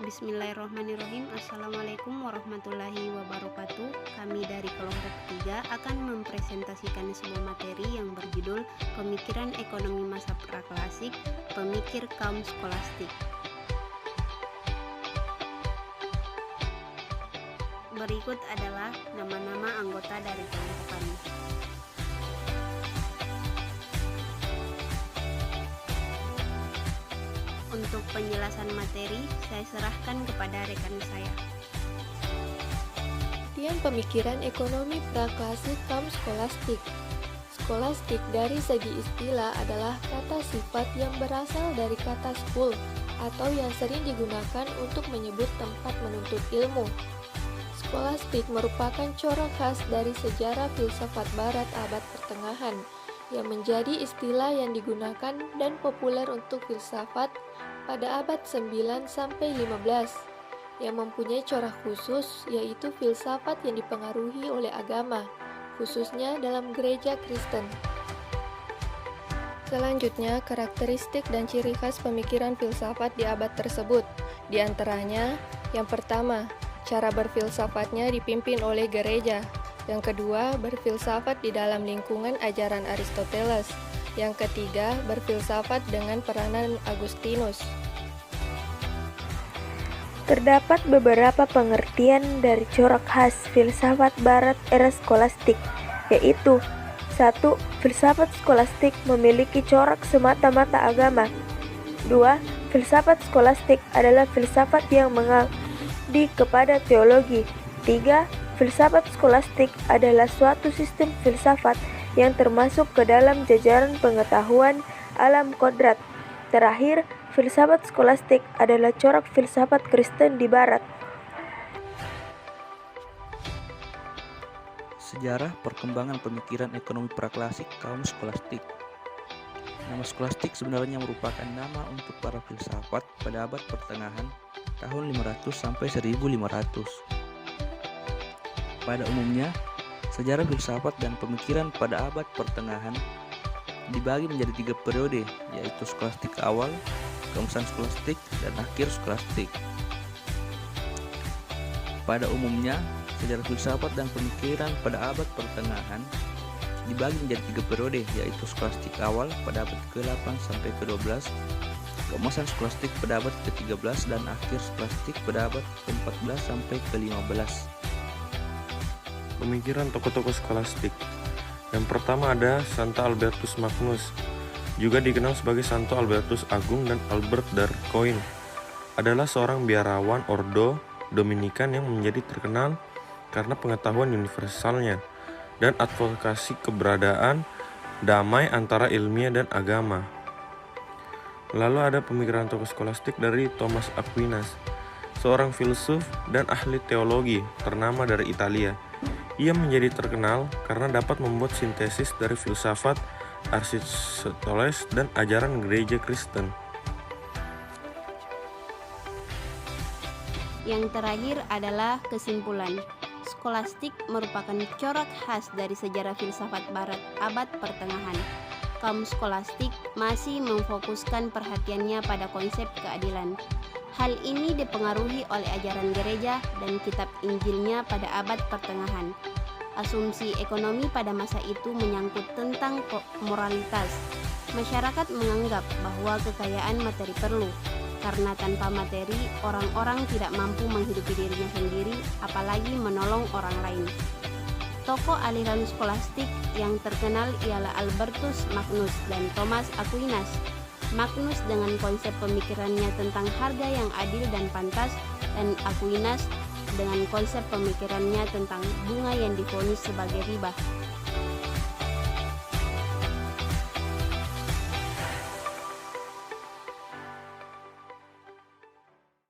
Bismillahirrahmanirrahim. Assalamualaikum warahmatullahi wabarakatuh. Kami dari kelompok 3 akan mempresentasikan sebuah materi yang berjudul Pemikiran Ekonomi Masa Praklasik, Pemikir Kaum Skolastik. Berikut adalah nama-nama anggota dari kelompok kami. Untuk penjelasan materi, saya serahkan kepada rekan saya. Pengertian pemikiran ekonomi praklasik kaum skolastik. Skolastik dari segi istilah adalah kata sifat yang berasal dari kata school atau yang sering digunakan untuk menyebut tempat menuntut ilmu. Skolastik merupakan corak khas dari sejarah filsafat barat abad pertengahan yang menjadi istilah yang digunakan dan populer untuk filsafat pada abad 9-15 yang mempunyai corak khusus, yaitu filsafat yang dipengaruhi oleh agama, khususnya dalam gereja Kristen. Selanjutnya, karakteristik dan ciri khas pemikiran filsafat di abad tersebut. Di antaranya, yang pertama, cara berfilsafatnya dipimpin oleh gereja. Yang kedua, berfilsafat di dalam lingkungan ajaran Aristoteles. Yang ketiga, berfilsafat dengan peranan Agustinus. Terdapat beberapa pengertian dari corak khas filsafat barat era skolastik, yaitu 1. Filsafat skolastik memiliki corak semata-mata agama. 2. Filsafat skolastik adalah filsafat yang mengabdi kepada teologi. 3. Filsafat skolastik adalah suatu sistem filsafat yang termasuk ke dalam jajaran pengetahuan alam kodrat. Terakhir, filsafat skolastik adalah corak filsafat Kristen di Barat. Sejarah perkembangan pemikiran ekonomi praklasik kaum skolastik. Nama skolastik sebenarnya merupakan nama untuk para filsafat pada abad pertengahan tahun 500 sampai 1500. Pada umumnya, sejarah filsafat dan pemikiran pada abad pertengahan dibagi menjadi 3 periode, yaitu skolastik awal, keemasan skolastik, dan akhir skolastik. Pada umumnya, sejarah filsafat dan pemikiran pada abad pertengahan dibagi menjadi 3 periode, yaitu skolastik awal pada abad ke-8 sampai ke-12, keemasan skolastik pada abad ke-13, dan akhir skolastik pada abad ke-14 sampai ke-15. Pemikiran tokoh-tokoh skolastik. Yang pertama ada Santo Albertus Magnus, juga dikenal sebagai Santo Albertus Agung, dan Albert der Coin. Adalah seorang biarawan ordo Dominikan yang menjadi terkenal karena pengetahuan universalnya dan advokasi keberadaan damai antara ilmiah dan agama. Lalu ada pemikiran tokoh skolastik dari Thomas Aquinas, seorang filsuf dan ahli teologi ternama dari Italia. Ia menjadi terkenal karena dapat membuat sintesis dari filsafat Aristoteles dan ajaran gereja Kristen. Yang terakhir adalah kesimpulan. Skolastik merupakan corak khas dari sejarah filsafat barat abad pertengahan. Kaum skolastik masih memfokuskan perhatiannya pada konsep keadilan. Hal ini dipengaruhi oleh ajaran gereja dan kitab Injilnya pada abad pertengahan. Asumsi ekonomi pada masa itu menyangkut tentang moralitas. Masyarakat menganggap bahwa kekayaan materi perlu, karena tanpa materi, orang-orang tidak mampu menghidupi dirinya sendiri, apalagi menolong orang lain. Tokoh aliran skolastik yang terkenal ialah Albertus Magnus dan Thomas Aquinas. Magnus dengan konsep pemikirannya tentang harga yang adil dan pantas, dan Aquinas dengan konsep pemikirannya tentang bunga yang divonis sebagai riba.